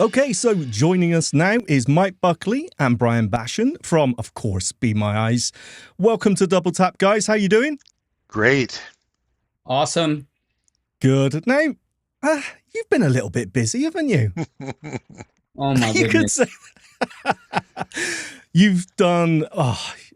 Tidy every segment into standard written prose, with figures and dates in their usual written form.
Okay, so joining us now is Mike Buckley and Bryan Bashin from, of course, Be My Eyes. Welcome to Double Tap, guys. How you doing? Great. Awesome. Good. Now, you've been a little bit busy, haven't you? Oh my You could say goodness. you've done.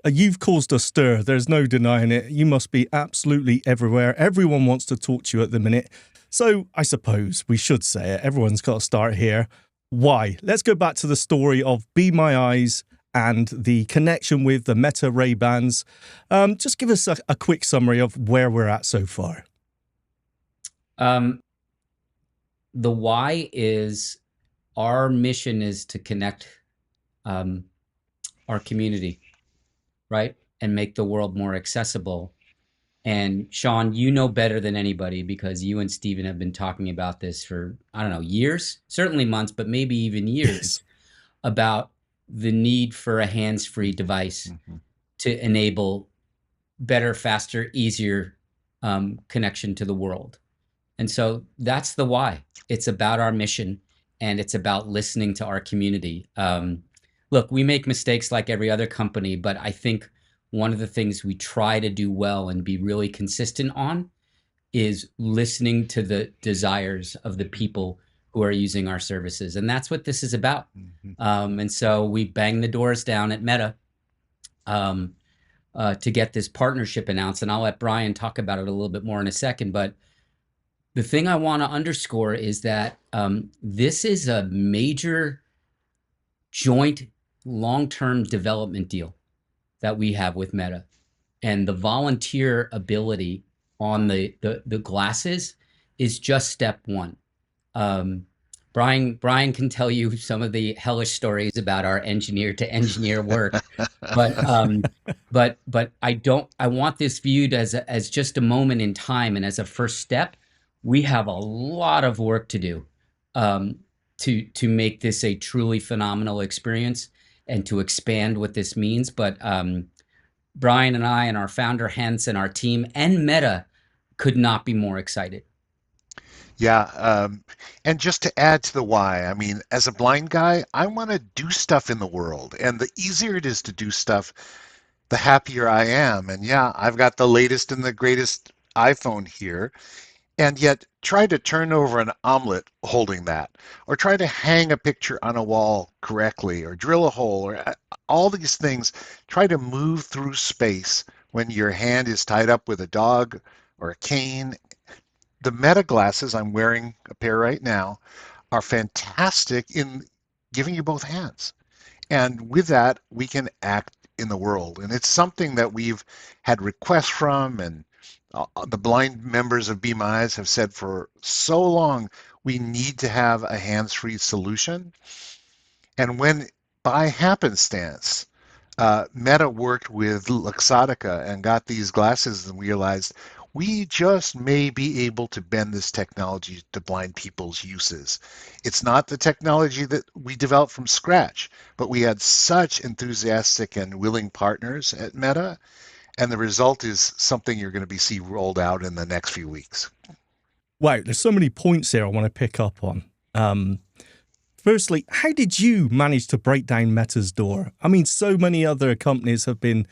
You've caused a stir. There's no denying it. You must be absolutely everywhere. Everyone wants to talk to you at the minute. So I suppose we should say it. Everyone's got to start here. Why? Let's go back to the story of Be My Eyes and the connection with the Meta Ray-Bans. Just give us a quick summary of where we're at so far. The why is our mission is to connect our community, right? And make the world more accessible. And Shaun, you know better than anybody because you and Stephen have been talking about this for, I don't know, years, certainly months, but maybe even years, about the need for a hands-free device to enable better, faster, easier connection to the world. And so that's the why. It's about our mission and it's about listening to our community. Look, we make mistakes like every other company, but I think one of the things we try to do well and be really consistent on is listening to the desires of the people who are using our services. And that's what this is about. And so we bang the doors down at Meta to get this partnership announced. And I'll let Bryan talk about it a little bit more in a second. But the thing I want to underscore is that this is a major joint long-term development deal that we have with Meta. And the volunteer ability on the glasses is just step one. Bryan can tell you some of the hellish stories about our engineer to engineer work, but I want this viewed as just a moment in time and as a first step. We have a lot of work to do to make this a truly phenomenal experience and to expand what this means. But Bryan and I and our founder Hens and our team and Meta could not be more excited. Yeah. And just to add to the why, I mean, as a blind guy, I want to do stuff in the world. And the easier it is to do stuff, the happier I am. And yeah, I've got the latest and the greatest iPhone here. And yet, try to turn over an omelet holding that, or try to hang a picture on a wall correctly, or drill a hole, or all these things. Try to move through space when your hand is tied up with a dog or a cane. The Meta glasses, I'm wearing a pair right now, are fantastic in giving you both hands. And with that, we can act in the world. And it's something that we've had requests from, and the blind members of Be My Eyes have said for so long, we need to have a hands-free solution. And when by happenstance, Meta worked with Luxottica and got these glasses and realized we just may be able to bend this technology to blind people's uses. It's not the technology that we developed from scratch, but we had such enthusiastic and willing partners at Meta, and the result is something you're going to see rolled out in the next few weeks. Wow, there's so many points here I want to pick up on. Firstly, how did you manage to break down Meta's door? I mean, so many other companies have been,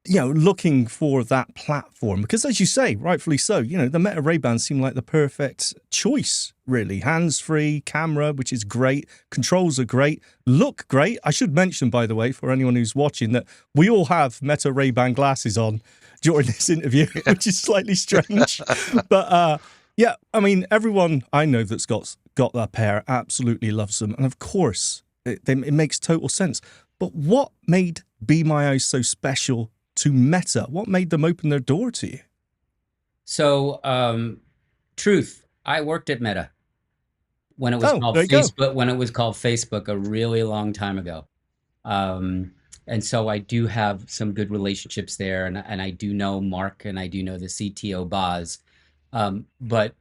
looking for that platform because, as you say, rightfully so, the Meta Ray-Bans seem like the perfect choice, really. Hands-free, camera, which is great. Controls are great. Look great. I should mention, by the way, for anyone who's watching, that we all have Meta Ray-Ban glasses on during this interview, which is slightly strange. But, yeah, I mean, everyone I know that's got that pair absolutely loves them. And of course, it makes total sense. But what made Be My Eyes so special to Meta? What made them open their door to you? So, truth, I worked at Meta when it was called There you go. Facebook, when it was called Facebook a really long time ago. And so I do have some good relationships there, and I do know Mark and I do know the CTO Boz. But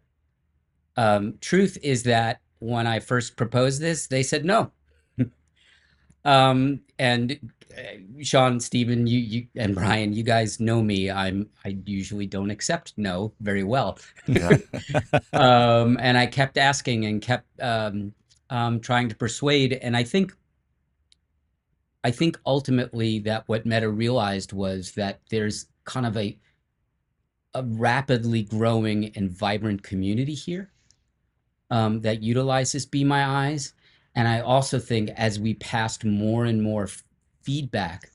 truth is that when I first proposed this, they said no. And Shaun, Stephen, you and Bryan, you guys know me. I usually don't accept no very well. Yeah. And I kept asking and kept trying to persuade. And I think ultimately that what Meta realized was that there's kind of a rapidly growing and vibrant community here that utilizes Be My Eyes. And I also think as we passed more and more feedback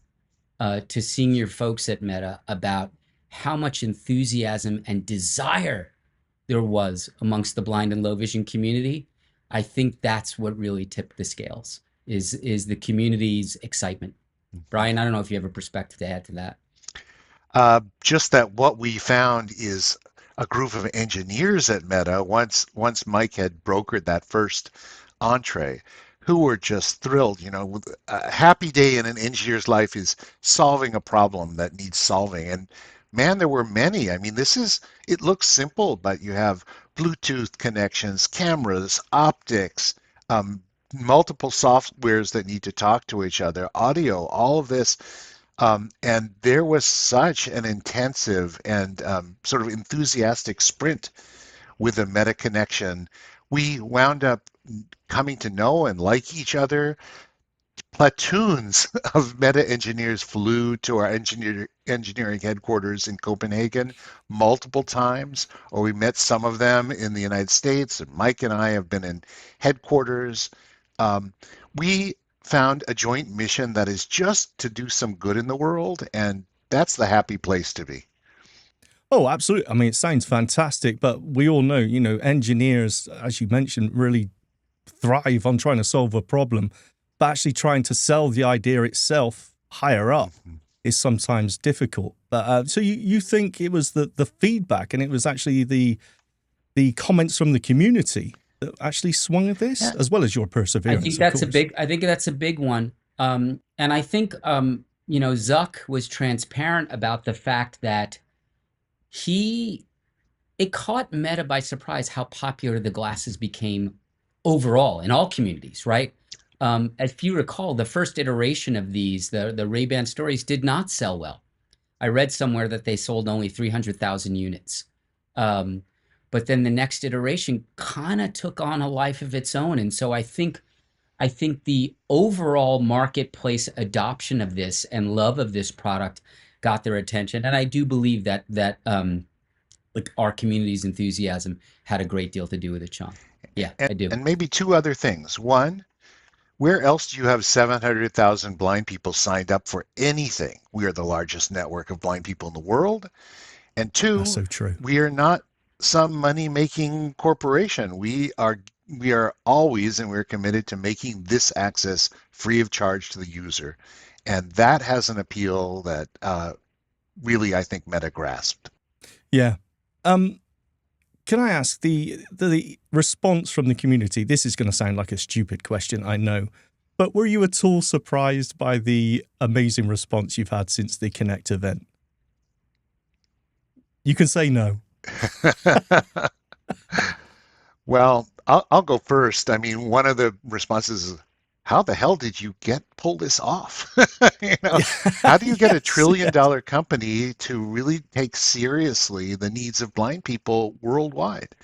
to senior folks at Meta about how much enthusiasm and desire there was amongst the blind and low vision community, I think that's what really tipped the scales is the community's excitement. Bryan, I don't know if you have a perspective to add to that. Just that what we found is a group of engineers at Meta, once Mike had brokered that first entree, who were just thrilled. You know, a happy day in an engineer's life is solving a problem that needs solving. And man, there were many. I mean, it looks simple, but you have Bluetooth connections, cameras, optics, multiple softwares that need to talk to each other, audio, all of this. And there was such an intensive and sort of enthusiastic sprint with the Meta connection. We wound up coming to know and like each other. Platoons of Meta engineers flew to our engineering headquarters in Copenhagen multiple times, or we met some of them in the United States. And Mike and I have been in headquarters. We found a joint mission that is just to do some good in the world, and that's the happy place to be. Oh, absolutely. I mean, it sounds fantastic, but we all know, you know, engineers, as you mentioned, really thrive on trying to solve a problem, but actually trying to sell the idea itself higher up is sometimes difficult. But so you think it was the feedback, and it was actually the comments from the community that actually swung at this, as well as your perseverance. I think that's a big one. And I think you know, Zuck was transparent about the fact that it caught Meta by surprise how popular the glasses became overall in all communities, right? If you recall, the first iteration of these, the Ray-Ban Stories, did not sell well. I read somewhere that they sold only 300,000 units. But then the next iteration kind of took on a life of its own. And so I think the overall marketplace adoption of this and love of this product got their attention. And I do believe that like our community's enthusiasm had a great deal to do with it, Shaun. Yeah, I do. And maybe two other things. One, where else do you have 700,000 blind people signed up for anything? We are the largest network of blind people in the world. And two, that's so true. We are not some money-making corporation. We are always, and we're committed to making this access free of charge to the user. And that has an appeal that really, I think, Meta grasped. Yeah. Can I ask the response from the community? This is going to sound like a stupid question, I know, but were you at all surprised by the amazing response you've had since the Connect event? You can say no. Well, I'll go first. I mean, one of the responses is, how the hell did you pull this off? You know, how do you get a $1 trillion company to really take seriously the needs of blind people worldwide?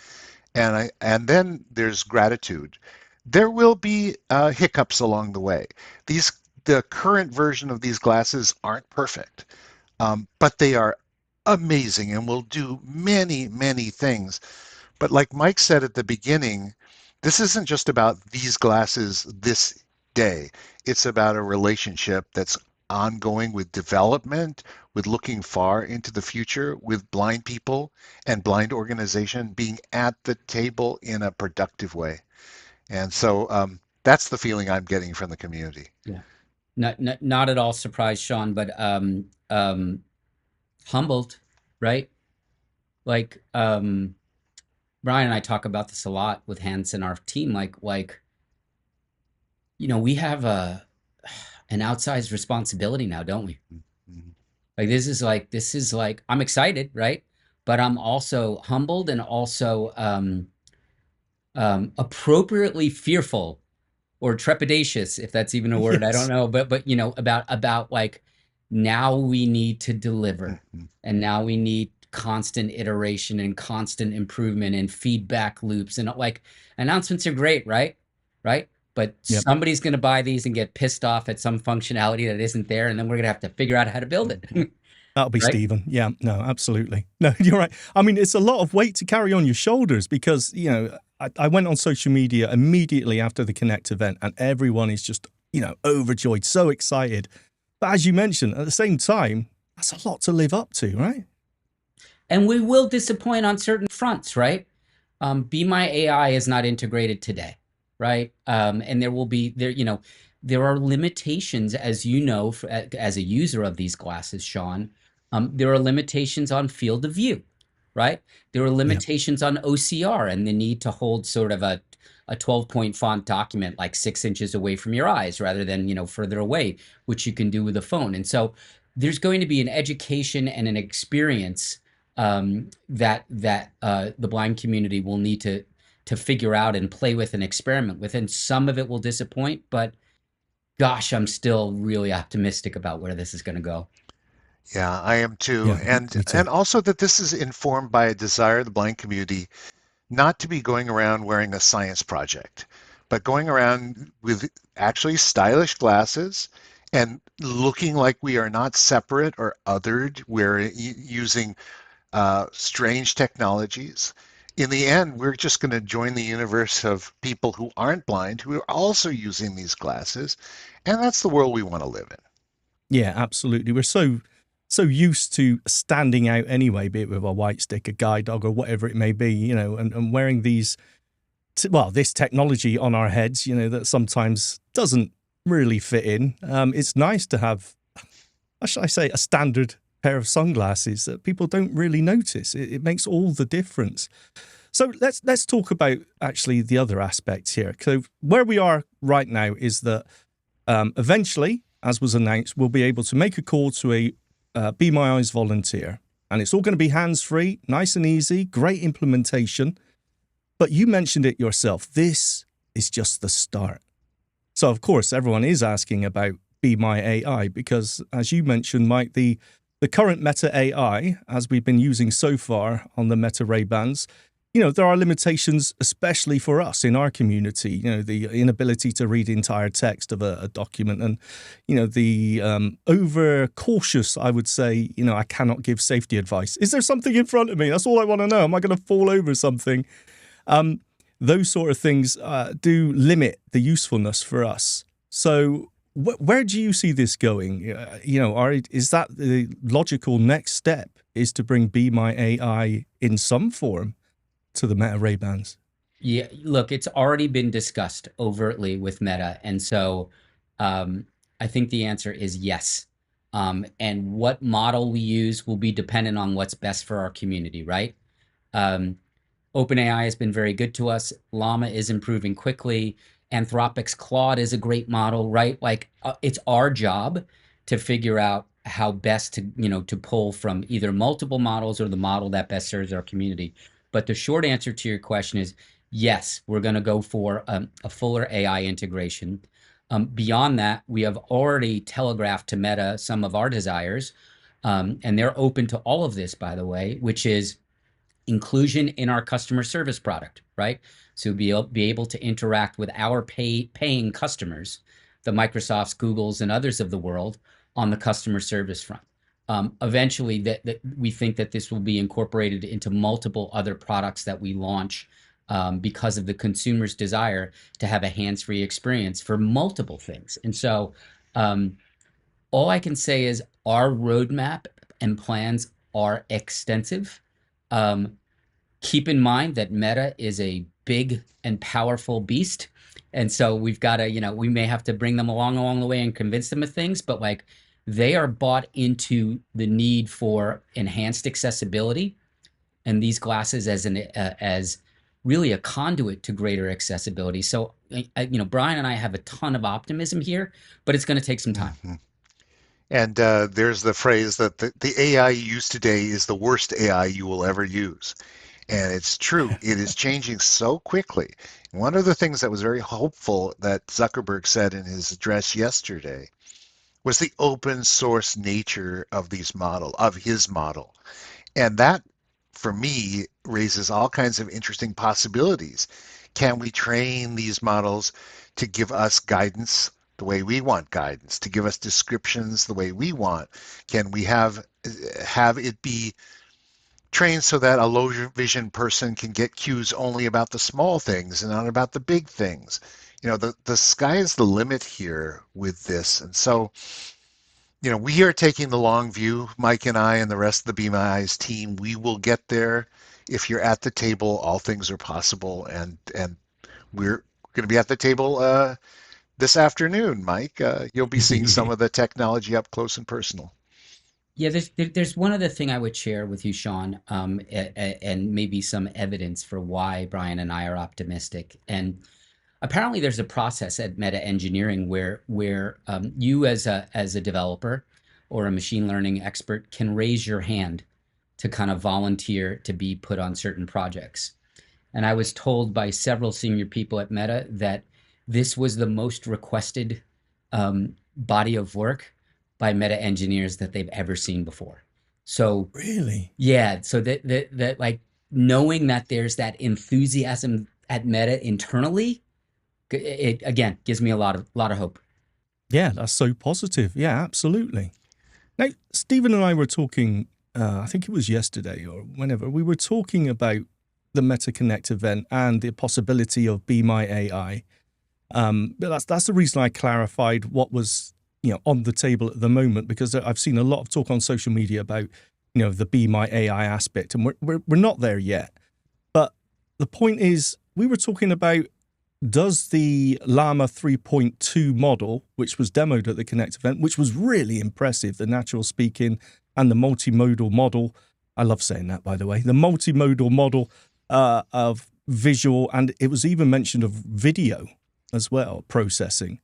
And then there's gratitude. There will be hiccups along the way. The current version of these glasses aren't perfect, but they are amazing and will do many, many things. But like Mike said at the beginning, this isn't just about these glasses this day. It's about a relationship that's ongoing with development, with looking far into the future, with blind people and blind organization being at the table in a productive way. And so that's the feeling I'm getting from the community. Yeah, not at all surprised, Shaun, but humbled, right? Like Bryan and I talk about this a lot with Hans and our team. Like you know, we have an outsized responsibility now, don't we? Mm-hmm. Like this is like I'm excited, right? But I'm also humbled and also appropriately fearful or trepidatious, if that's even a word. Yes. I don't know, but you know, about like now we need to deliver, and now we need constant iteration and constant improvement and feedback loops, and like announcements are great, right? right? But Yep. somebody's going to buy these and get pissed off at some functionality that isn't there, and then we're going to have to figure out how to build it, That'll be right? Stephen. Yeah, no, absolutely. No, you're right. I mean, it's a lot of weight to carry on your shoulders because, I went on social media immediately after the Connect event and everyone is just, overjoyed, so excited. But as you mentioned, at the same time, that's a lot to live up to, right? And we will disappoint on certain fronts, right? Be My AI is not integrated today, right? And there are limitations, as you know, as a user of these glasses, Shaun. There are limitations on field of view, right? There are Yeah. limitations on OCR and the need to hold sort of a 12-point font document like 6 inches away from your eyes rather than, further away, which you can do with a phone. And so there's going to be an education and an experience that the blind community will need to figure out and play with and experiment with. And some of it will disappoint, but gosh, I'm still really optimistic about where this is going to go. Yeah, I am too. Yeah, And me too. and also that this is informed by a desire of the blind community not to be going around wearing a science project, but going around with actually stylish glasses and looking like we are not separate or othered. We're using strange technologies. In the end, we're just going to join the universe of people who aren't blind, who are also using these glasses. And that's the world we want to live in. Yeah, absolutely. We're so used to standing out anyway, be it with a white stick, a guide dog, or whatever it may be, and wearing these, this technology on our heads, that sometimes doesn't really fit in. It's nice to have, how should I say, a standard pair of sunglasses that people don't really notice. It makes all the difference. So let's talk about actually the other aspects here. So where we are right now is that eventually, as was announced, we'll be able to make a call to a Be My Eyes volunteer. And it's all going to be hands-free, nice and easy, great implementation. But you mentioned it yourself. This is just the start. So, of course, everyone is asking about Be My AI because, as you mentioned, Mike, the current Meta AI, as we've been using so far on the Meta Ray-Bans, there are limitations, especially for us in our community, the inability to read the entire text of a document and, the over cautious, I would say, I cannot give safety advice. Is there something in front of me? That's all I want to know. Am I going to fall over something? Those sort of things do limit the usefulness for us. So where do you see this going? Is that the logical next step is to bring Be My AI in some form to the Meta Ray-Bans? Yeah, look, it's already been discussed overtly with Meta. And so I think the answer is yes. And what model we use will be dependent on what's best for our community, right? OpenAI has been very good to us. Llama is improving quickly. Anthropic's Claude is a great model, right? Like it's our job to figure out how best to pull from either multiple models or the model that best serves our community. But the short answer to your question is yes, we're going to go for a fuller AI integration. Beyond that, we have already telegraphed to Meta some of our desires, and they're open to all of this, by the way, which is inclusion in our customer service product, right? So be able to interact with our paying customers, the Microsofts, Googles, and others of the world on the customer service front. Eventually, that we think that this will be incorporated into multiple other products that we launch because of the consumer's desire to have a hands-free experience for multiple things. And so all I can say is our roadmap and plans are extensive. Keep in mind that Meta is a big and powerful beast. And so we've got to, we may have to bring them along the way and convince them of things, but like they are bought into the need for enhanced accessibility and these glasses as really a conduit to greater accessibility. So, Bryan and I have a ton of optimism here, but it's going to take some time. Mm-hmm. And there's the phrase that the AI you use today is the worst AI you will ever use. And it's true. It is changing so quickly. One of the things that was very hopeful that Zuckerberg said in his address yesterday was the open source nature of his model. And that for me, raises all kinds of interesting possibilities. Can we train these models to give us guidance the way we want guidance, to give us descriptions the way we want? Can we have it be trained so that a low vision person can get cues only about the small things and not about the big things? The sky is the limit here with this. And so, we are taking the long view, Mike and I and the rest of the Be My Eyes team. We will get there. If you're at the table, all things are possible. And we're going to be at the table this afternoon, Mike. You'll be seeing some of the technology up close and personal. Yeah, there's one other thing I would share with you, Shaun, and maybe some evidence for why Bryan and I are optimistic. And apparently, there's a process at Meta Engineering where you as a developer or a machine learning expert can raise your hand to kind of volunteer to be put on certain projects. And I was told by several senior people at Meta that this was the most requested body of work by Meta engineers that they've ever seen before. So Really? yeah, so that like knowing that there's that enthusiasm at Meta internally, it again gives me a lot of hope. Yeah, that's so positive. Yeah, absolutely. Now, Stephen and I were talking, I think it was yesterday or whenever, we were talking about the Meta Connect event and the possibility of Be My AI. But that's the reason I clarified what was on the table at the moment, because I've seen a lot of talk on social media about the Be My AI aspect, and we're not there yet. But the point is, we were talking about, does the Llama 3.2 model, which was demoed at the Connect event, which was really impressive, the natural speaking and the multimodal model, I love saying that, by the way, the multimodal model of visual, and it was even mentioned of video as well, processing.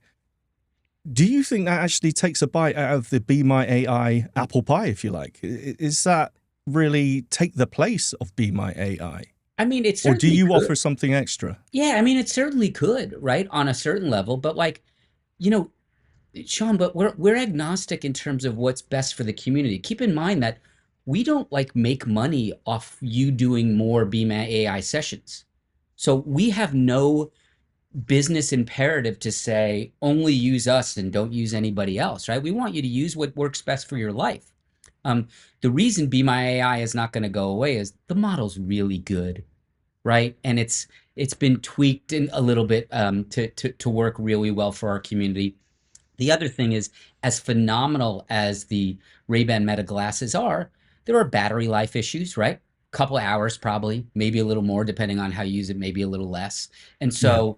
Do you think that actually takes a bite out of the Be My AI apple pie, if you like? Is that really take the place of Be My AI? I mean, it Or do certainly you could. offer something extra? Yeah, I mean, it certainly could, right, on a certain level. But like, you know, Shaun, but we're agnostic in terms of what's best for the community. Keep in mind that we don't like make money off you doing more Be My AI sessions. So we have no business imperative to say only use us and don't use anybody else, right? We want you to use what works best for your life. The reason Be My AI is not going to go away is the model's really good, right? And it's been tweaked in a little bit to work really well for our community. The other thing is, as phenomenal as the Ray-Ban Meta glasses are, there are battery life issues, right? Couple of hours probably, maybe a little more depending on how you use it, maybe a little less. And so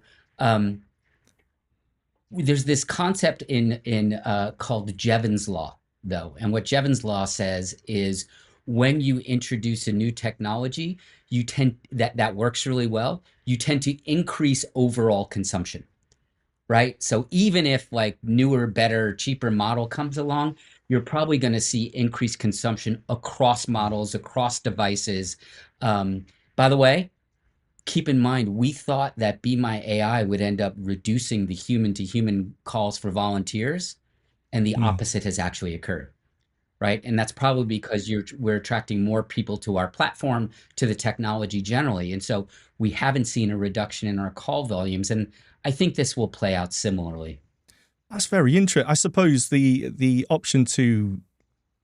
there's this concept in called Jevons law, though. And what Jevons law says is when you introduce a new technology, you tend that works really well, you tend to increase overall consumption. Right. So even if like newer, better, cheaper model comes along, you're probably going to see increased consumption across models, across devices. By the way, keep in mind, we thought that Be My AI would end up reducing the human to human calls for volunteers, and the opposite has actually occurred. Right. And that's probably because we're attracting more people to our platform, to the technology generally. And so we haven't seen a reduction in our call volumes. And I think this will play out similarly. That's very interesting. I suppose the option to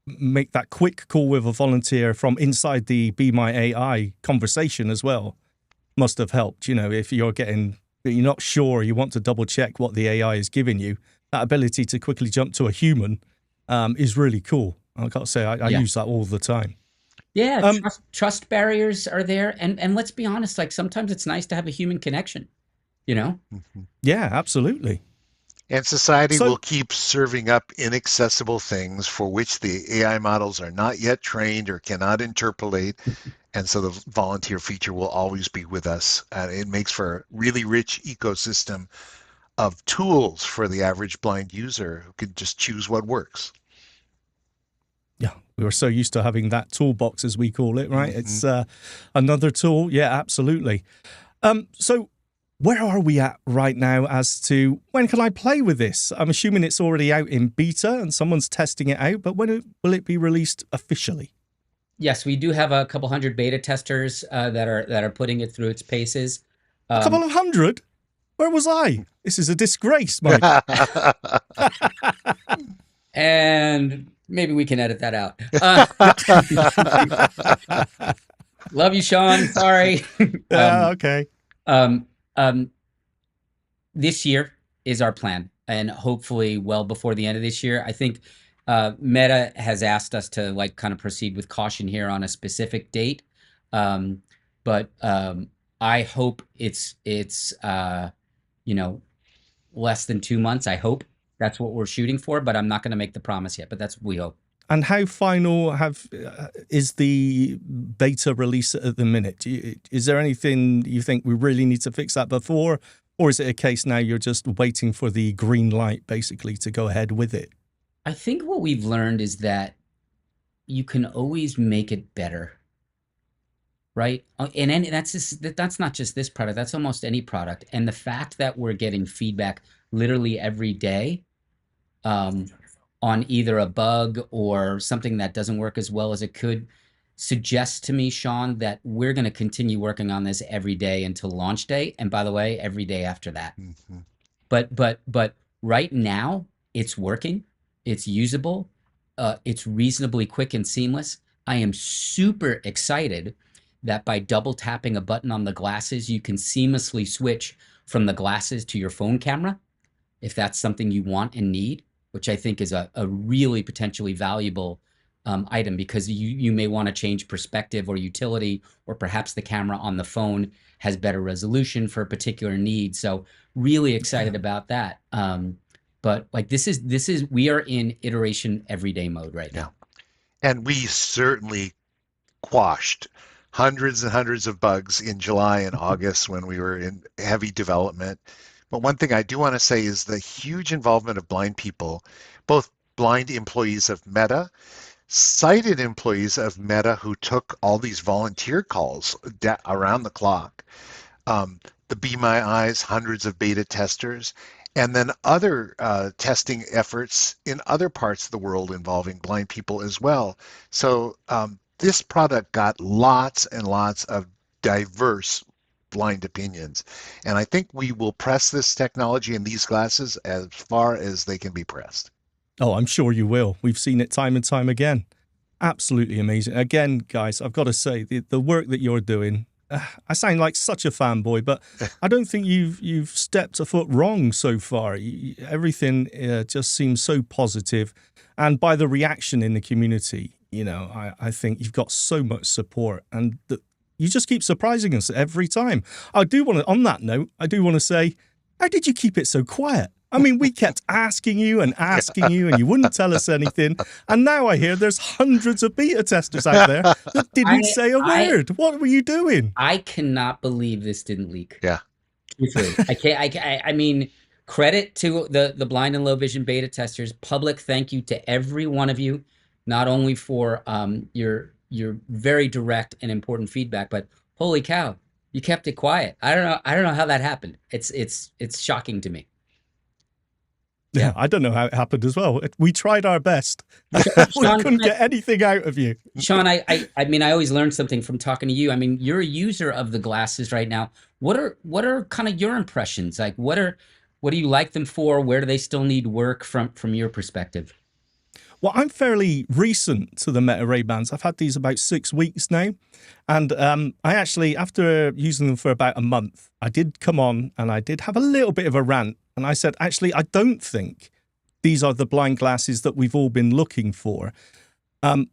make that quick call with a volunteer from inside the Be My AI conversation as well must have helped. If you're not sure, you want to double check what the AI is giving you, that ability to quickly jump to a human is really cool. I can't say I use that all the time. Yeah, trust barriers are there, and let's be honest, like sometimes it's nice to have a human connection, Yeah, absolutely. And society will keep serving up inaccessible things for which the AI models are not yet trained or cannot interpolate. And so the volunteer feature will always be with us. And it makes for a really rich ecosystem of tools for the average blind user who can just choose what works. Yeah, we were so used to having that toolbox, as we call it, right? It's another tool. Yeah, absolutely. So where are we at right now as to when can I play with this? I'm assuming it's already out in beta and someone's testing it out, but when will it be released officially? Yes, we do have a couple hundred beta testers that are putting it through its paces. A couple Um, of hundred? Where was I? This is a disgrace, Mike. and maybe we can edit that out. Love you, Sean. Sorry. Yeah, okay. Um, um, this year is our plan, and hopefully, well before the end of this year. I think Meta has asked us to like kind of proceed with caution here on a specific date, um, but I hope it's you know less than 2 months. I hope that's what we're shooting for, but I'm not going to make the promise yet. But that's what we hope. And how final is the beta release at the minute? Is there anything you think we really need to fix that before? Or is it a case now you're just waiting for the green light, basically, to go ahead with it? I think what we've learned is that you can always make it better, right? And that's not just this product. That's almost any product. And the fact that we're getting feedback literally every day, um, on either a bug or something that doesn't work as well as it could suggests to me, Sean, that we're going to continue working on this every day until launch day. And by the way, every day after that. Mhm. But right now it's working. It's usable. It's reasonably quick and seamless. I am super excited that by double tapping a button on the glasses, you can seamlessly switch from the glasses to your phone camera if that's something you want and need, which I think is a really potentially valuable item, because you may want to change perspective or utility, or perhaps the camera on the phone has better resolution for a particular need. So really excited about that. But like this is we are in iteration everyday mode right Yeah. now. And we certainly quashed hundreds and hundreds of bugs in July and August when we were in heavy development. But one thing I do want to say is the huge involvement of blind people, both blind employees of Meta, sighted employees of Meta who took all these volunteer calls around the clock, the Be My Eyes, hundreds of beta testers, and then other testing efforts in other parts of the world involving blind people as well. So this product got lots and lots of diverse blind opinions. And I think we will press this technology in these glasses as far as they can be pressed. Oh, I'm sure you will. We've seen it time and time again. Absolutely amazing. Again, guys, I've got to say, the work that you're doing, I sound like such a fanboy, but I don't think you've stepped a foot wrong so far. Everything just seems so positive. And by the reaction in the community, I think you've got so much support, and you just keep surprising us every time. On that note, I do want to say, how did you keep it so quiet? I mean, we kept asking you, and you wouldn't tell us anything. And now I hear there's hundreds of beta testers out there that didn't say a word. What were you doing? I cannot believe this didn't leak. Yeah. Truthfully. I mean, credit to the blind and low vision beta testers. Public thank you to every one of you, not only for your very direct and important feedback, but holy cow, you kept it quiet. I don't know how that happened. It's shocking to me. Yeah, I don't know how it happened as well. We tried our best. We couldn't get anything out of you. Sean, I mean, I always learn something from talking to you. I mean, you're a user of the glasses right now. What are kind of your impressions? Like, what do you like them for? Where do they still need work from your perspective? Well, I'm fairly recent to the Meta Ray-Bans. I've had these about 6 weeks now. And I actually, after using them for about a month, I did come on and I did have a little bit of a rant. And I said, actually, I don't think these are the blind glasses that we've all been looking for. And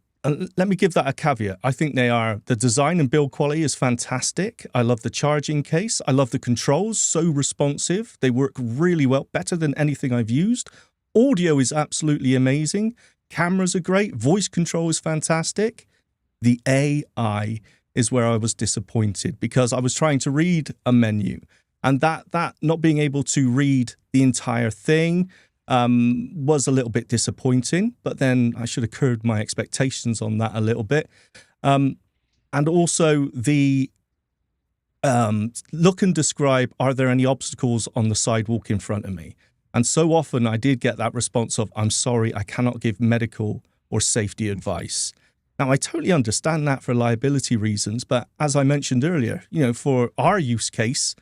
let me give that a caveat. I think they are. The design and build quality is fantastic. I love the charging case. I love the controls, so responsive. They work really well, better than anything I've used. Audio is absolutely amazing. Cameras are great. Voice control is fantastic. The AI is where I was disappointed, because I was trying to read a menu, and that not being able to read the entire thing was a little bit disappointing. But then I should have curbed my expectations on that a little bit. And also the look and describe, are there any obstacles on the sidewalk in front of me? And so often I did get that response of, I'm sorry, I cannot give medical or safety advice. Now, I totally understand that for liability reasons, but as I mentioned earlier, for our use case,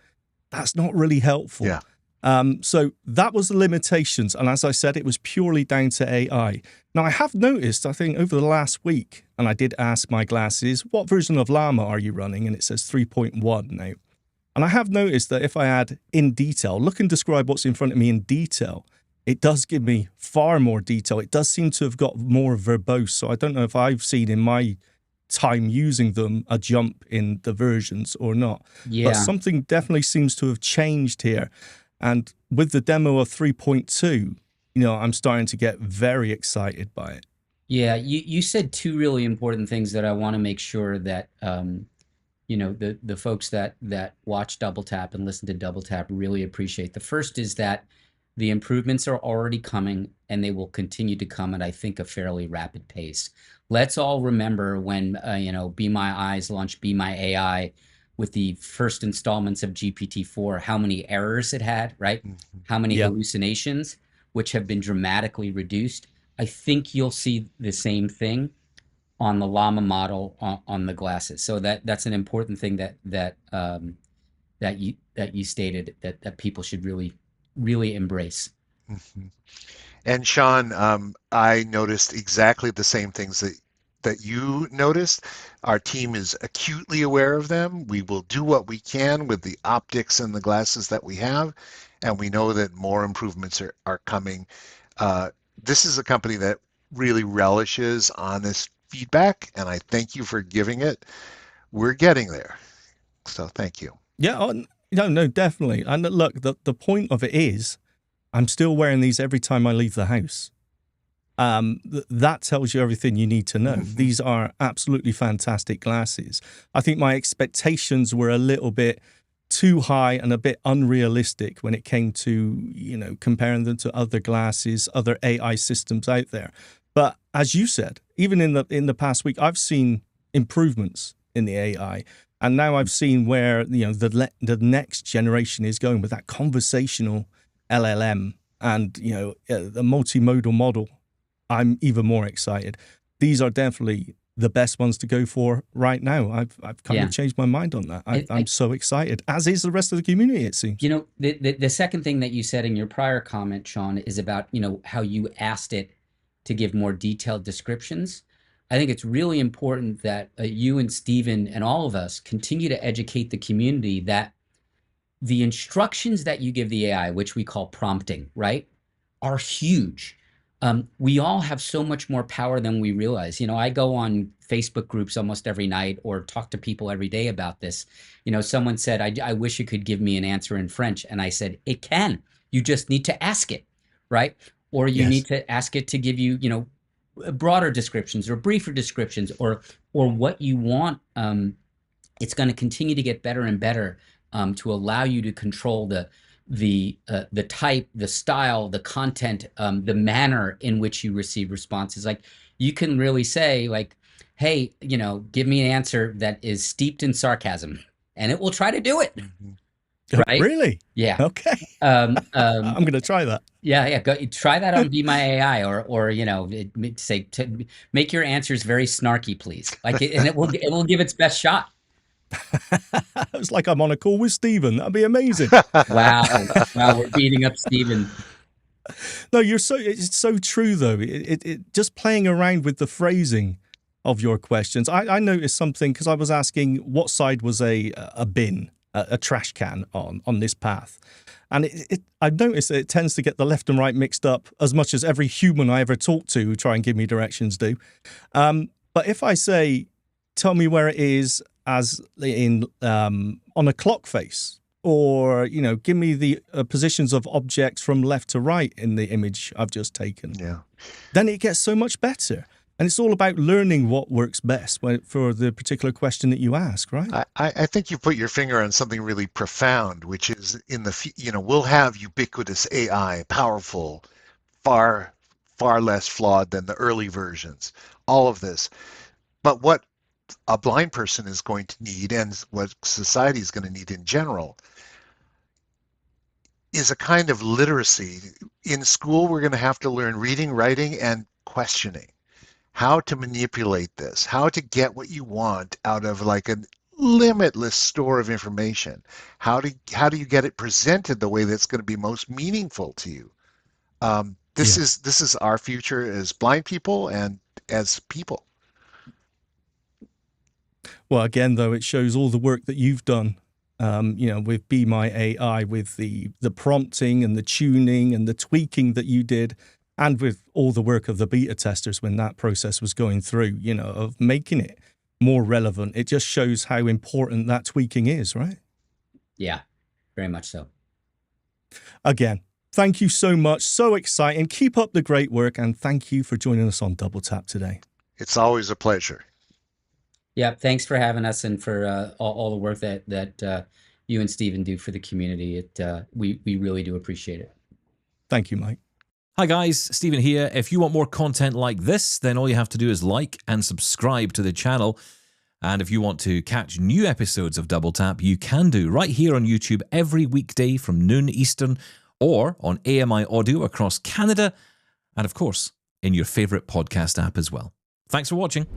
that's not really helpful. Yeah. So that was the limitations. And as I said, it was purely down to AI. Now, I have noticed, I think, over the last week, and I did ask my glasses, what version of Llama are you running? And it says 3.1 now. And I have noticed that if I add in detail, look and describe what's in front of me in detail, it does give me far more detail. It does seem to have got more verbose. So I don't know if I've seen in my time using them a jump in the versions or not. Yeah. But something definitely seems to have changed here. And with the demo of 3.2, I'm starting to get very excited by it. Yeah, you said two really important things that I want to make sure that the folks that watch Double Tap and listen to Double Tap really appreciate. The first is that the improvements are already coming, and they will continue to come at, I think, a fairly rapid pace. Let's all remember when Be My Eyes launched Be My AI with the first installments of GPT-4, how many errors it had, right? Mm-hmm. How many Yep. hallucinations, which have been dramatically reduced. I think you'll see the same thing on the Llama model on the glasses. So that's an important thing that you stated that people should really embrace. Mm-hmm. And Shaun, I noticed exactly the same things that you noticed. Our team is acutely aware of them. We will do what we can with the optics and the glasses that we have, and we know that more improvements are coming. This is a company that really relishes honest feedback, and I thank you for giving it. We're getting there, so thank you. Yeah, no, definitely. And look, the point of it is, I'm still wearing these every time I leave the house. That tells you everything you need to know. Mm-hmm. These are absolutely fantastic glasses. I think my expectations were a little bit too high and a bit unrealistic when it came to, comparing them to other glasses, other AI systems out there. But as you said, even in the past week, I've seen improvements in the AI. And now I've seen where, the next generation is going with that conversational LLM and, the multimodal model. I'm even more excited. These are definitely the best ones to go for right now. I've kind of changed my mind on that. I'm so excited, as is the rest of the community, it seems. The second thing that you said in your prior comment, Shaun, is about, how you asked it to give more detailed descriptions. I think it's really important that you and Stephen and all of us continue to educate the community that the instructions that you give the AI, which we call prompting, right, are huge. We all have so much more power than we realize. I go on Facebook groups almost every night or talk to people every day about this. Someone said, I wish it could give me an answer in French. And I said, it can. You just need to ask it, right? Or you need to ask it to give you, broader descriptions or briefer descriptions or what you want. It's going to continue to get better and better to allow you to control the type, the style, the content, the manner in which you receive responses. Like you can really say like, hey, give me an answer that is steeped in sarcasm, and it will try to do it. Mm-hmm. Right? Really? Yeah. Okay. I'm going to try that. Yeah. Go try that on Be My AI, or say make your answers very snarky, please. Like and it will give its best shot. It's like I'm on a call with Stephen. That'd be amazing. Wow, we're beating up Stephen. No, it's so true though. It just playing around with the phrasing of your questions. I noticed something because I was asking what side was a bin, a trash can on this path. And I've noticed that it tends to get the left and right mixed up as much as every human I ever talk to who try and give me directions do. But if I say, tell me where it is as in on a clock face, or, give me the positions of objects from left to right in the image I've just taken, then it gets so much better. And it's all about learning what works best for the particular question that you ask, right? I think you put your finger on something really profound, which is we'll have ubiquitous AI, powerful, far less flawed than the early versions, all of this. But what a blind person is going to need, and what society is going to need in general, is a kind of literacy. In school, we're going to have to learn reading, writing, and questioning. how to manipulate this, how to get what you want out of like a limitless store of information. How do you get it presented the way that's going to be most meaningful to you? This Yeah. is our future as blind people and as people. Well, again, though, it shows all the work that you've done, with Be My AI, with the prompting and the tuning and the tweaking that you did, and with all the work of the beta testers when that process was going through, of making it more relevant. It just shows how important that tweaking is, right? Yeah, very much so. Again, thank you so much. So exciting. Keep up the great work, and thank you for joining us on Double Tap today. It's always a pleasure. Yeah, thanks for having us and for all the work that you and Stephen do for the community. We really do appreciate it. Thank you, Mike. Hi guys, Stephen here. If you want more content like this, then all you have to do is like and subscribe to the channel. And if you want to catch new episodes of Double Tap, you can do right here on YouTube every weekday from noon Eastern, or on AMI Audio across Canada, and of course, in your favorite podcast app as well. Thanks for watching.